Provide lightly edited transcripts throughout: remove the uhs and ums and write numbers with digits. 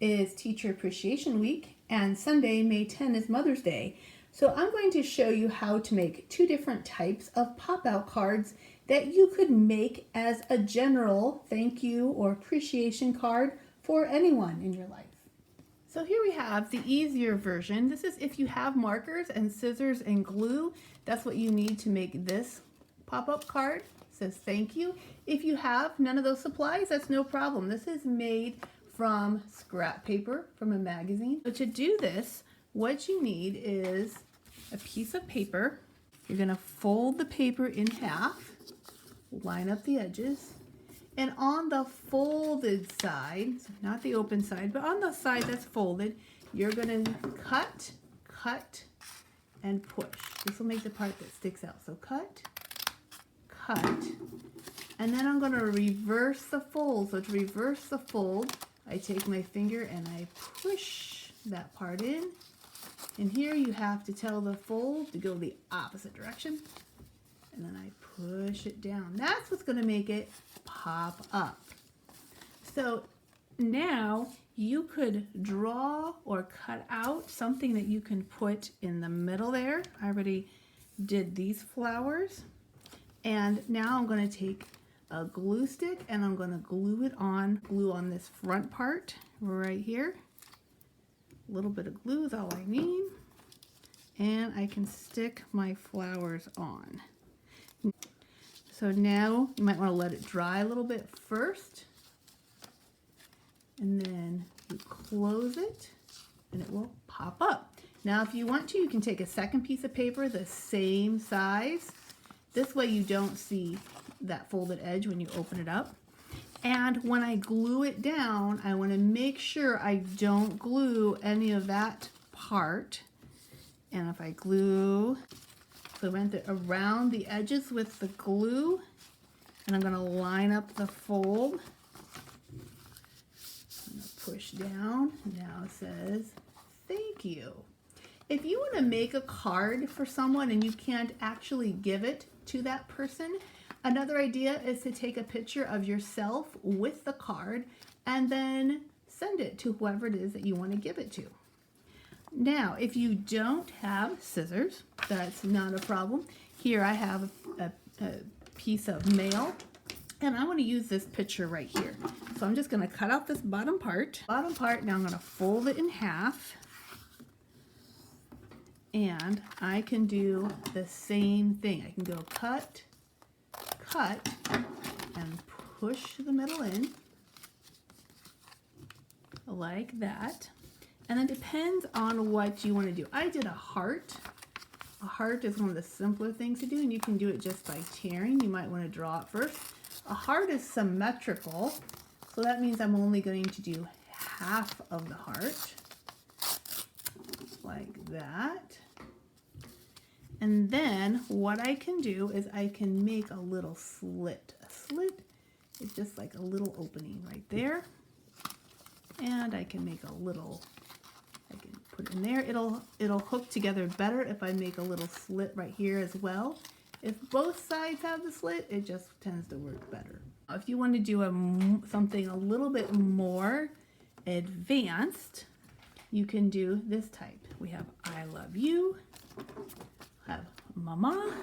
is Teacher Appreciation Week, and Sunday, May 10, is Mother's Day. So I'm going to show you how to make two different types of pop-out cards that you could make as a general thank you or appreciation card for anyone in your life. So here we have the easier version. This is if you have markers and scissors and glue, that's what you need to make this pop-up card. It says thank you. If you have none of those supplies, that's no problem. This is made from scrap paper from a magazine. So to do this, what you need is a piece of paper. You're going to fold the paper in half, line up the edges, and on the folded side, so not the open side, but on the side that's folded, you're going to cut, and push. This will make the part that sticks out. So cut, and then I'm going to reverse the fold. So to reverse the fold, I take my finger and I push that part in. And here you have to tell the fold to go the opposite direction. And then I push it down. That's what's going to make it pop up. So now you could draw or cut out something that you can put in the middle there. I already did these flowers. And now I'm going to take a glue stick and I'm going to glue on this front part right here. A little bit of glue is all I need. And I can stick my flowers on. So now you might want to let it dry a little bit first. And then you close it and it will pop up. Now if you want to, you can take a second piece of paper the same size. This way you don't see that folded edge when you open it up. And when I glue it down, I want to make sure I don't glue any of that part. And if I glue, so I went around the edges with the glue, and I'm going to line up the fold. I'm going to push down. Now it says, thank you. If you want to make a card for someone and you can't actually give it to that person, another idea is to take a picture of yourself with the card and then send it to whoever it is that you want to give it to. Now, if you don't have scissors, that's not a problem. Here I have a piece of mail, and I want to use this picture right here. So I'm just going to cut out this bottom part. Now I'm going to fold it in half. And I can do the same thing. I can go cut, and push the middle in like that. And then depends on what you want to do. I did a heart. A heart is one of the simpler things to do, and you can do it just by tearing. You might want to draw it first. A heart is symmetrical, so that means I'm only going to do half of the heart, like that. And then what I can do is I can make a little slit. A slit is just like a little opening right there. And I can make a little, I can put it in there. It'll hook together better if I make a little slit right here as well. If both sides have the slit, it just tends to work better. If you want to do something a little bit more advanced, you can do this type. We have I love you, have mama,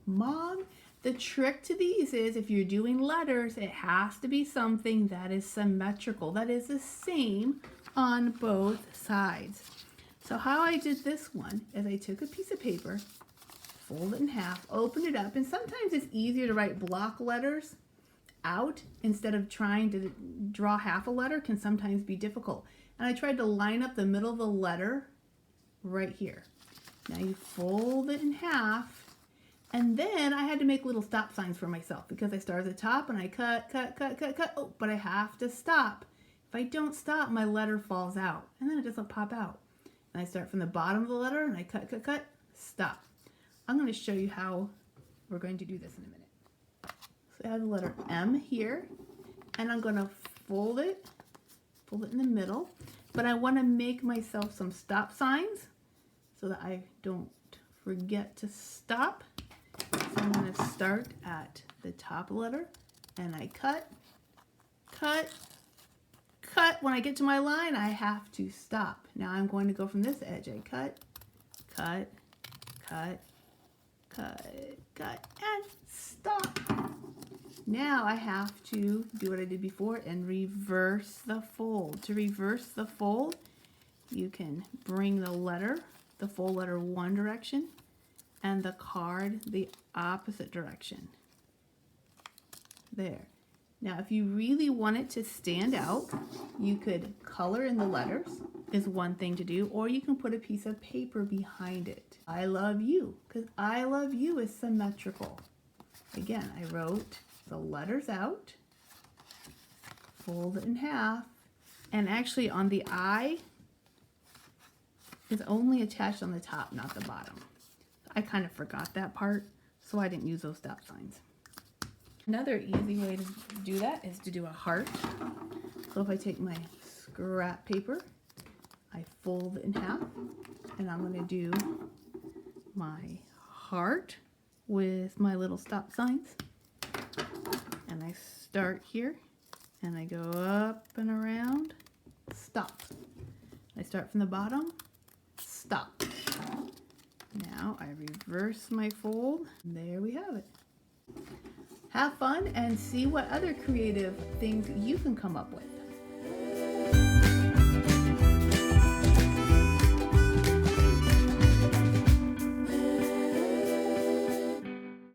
mom. The trick to these is if you're doing letters, it has to be something that is symmetrical, that is the same on both sides. So how I did this one is I took a piece of paper, fold it in half, open it up, and sometimes it's easier to write block letters out instead of trying to draw half a letter can sometimes be difficult. And I tried to line up the middle of the letter right here. Now you fold it in half, and then I had to make little stop signs for myself because I start at the top and I cut. Oh, but I have to stop. If I don't stop, my letter falls out, and then it doesn't pop out. And I start from the bottom of the letter and I cut, stop. I'm going to show you how we're going to do this in a minute. So I have the letter M here, and I'm going to fold it in the middle, but I want to make myself some stop signs so that I don't forget to stop. So I'm going to start at the top letter, and I cut, cut. When I get to my line, I have to stop. Now I'm going to go from this edge. I cut, cut, cut, cut, cut, and stop. Now I have to do what I did before and reverse the fold. To reverse the fold, you can bring the letter, the full letter, one direction, and the card the opposite direction. There. Now, if you really want it to stand out, you could color in the letters, is one thing to do, or you can put a piece of paper behind it. I love you, because I love you is symmetrical. Again, I wrote the letters out, fold it in half, and actually on the I is only attached on the top, not the bottom. I kind of forgot that part, so I didn't use those stop signs. Another easy way to do that is to do a heart. So if I take my scrap paper, I fold it in half, and I'm going to do my heart with my little stop signs. And I start here, and I go up and around, stop. I start from the bottom, stop. Now I reverse my fold, and there we have it. Have fun and see what other creative things you can come up with.